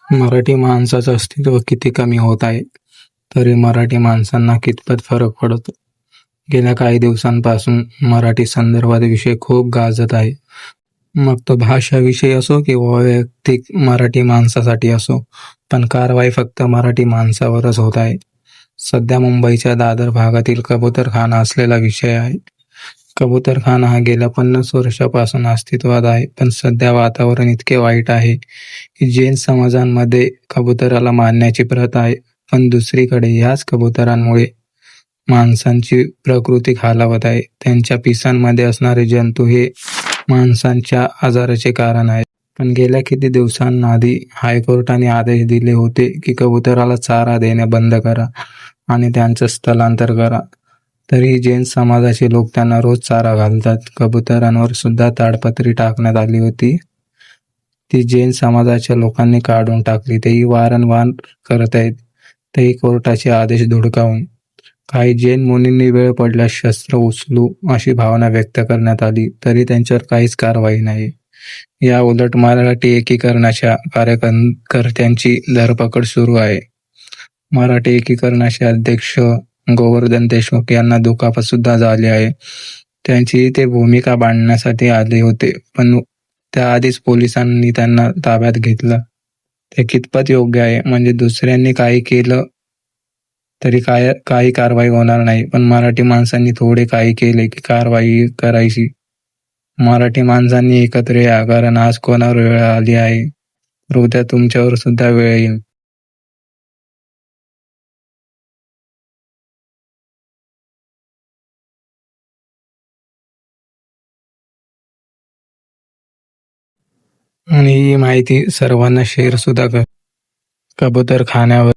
मराठी माणसाचं अस्तित्व किती कमी होत आहे, तरी मराठी माणसांना कितपत फरक पडतो. गेल्या काही दिवसांपासून मराठी संदर्भात विषय खूप गाजत आहे. मग तो भाषा विषय असो किंवा वैयक्तिक मराठी माणसासाठी असो, पण कारवाई फक्त मराठी माणसावरच होत आहे. सध्या मुंबईच्या दादर भागातील कबूतरखाना असलेला विषय आहे. कबूतरखाना हा गेल्या 50 वर्षापासून अस्तित्वात आहे, पण सध्या वातावरण इतके वाईट आहे की जैन समाजांमध्ये कबुतराला मारण्याची प्रथा आहे, पण दुसरीकडे ह्याच कबुतरांमुळे माणसांची प्रकृती खालावत आहे. त्यांच्या पिसांमध्ये असणारे जंतू हे माणसांच्या आजाराचे कारण आहे. पण गेल्या किती दिवसांआधी हायकोर्टाने आदेश दिले होते की कबुतराला चारा देणे बंद करा आणि त्यांचं स्थलांतर करा. तरीही जैन समाजाचे लोक त्यांना रोज चारा घालतात. कबुतरांवर सुद्धा ताडपत्री टाकण्यात आली होती. ती जैन समाजाच्या लोकांनी काढून टाकली. तेही वारंवार करत आहेत, तेही कोर्टाचे आदेश धुडकावून. काही जैन मुनींनी वेळ पडल्यास शस्त्र उचलू अशी भावना व्यक्त करण्यात आली, तरी त्यांच्यावर काहीच कारवाई नाही. या उलट मराठी एकीकरणाच्या कार्यकर्त्यांची धरपकड सुरू आहे. मराठी एकीकरणाचे अध्यक्ष गोवर्धन देशमुख यांना दुखापत सुद्धा झाली आहे. त्यांची ते भूमिका मांडण्यासाठी आले होते, पण त्याआधीच पोलिसांनी त्यांना ताब्यात घेतलं. ते कितपत योग्य आहे? म्हणजे दुसऱ्यांनी काही केलं तरी काही कारवाई होणार नाही, पण मराठी माणसांनी थोडे काही केले की कारवाई करायची. मराठी माणसांनी एकत्र या, कारण आज कोणावर वेळ आली आहे तर उद्या तुमच्यावर सुद्धा वेळ येईल. आणि ही माहिती सर्वांना शेअर सुद्धा कर. कबूतरखान्यावर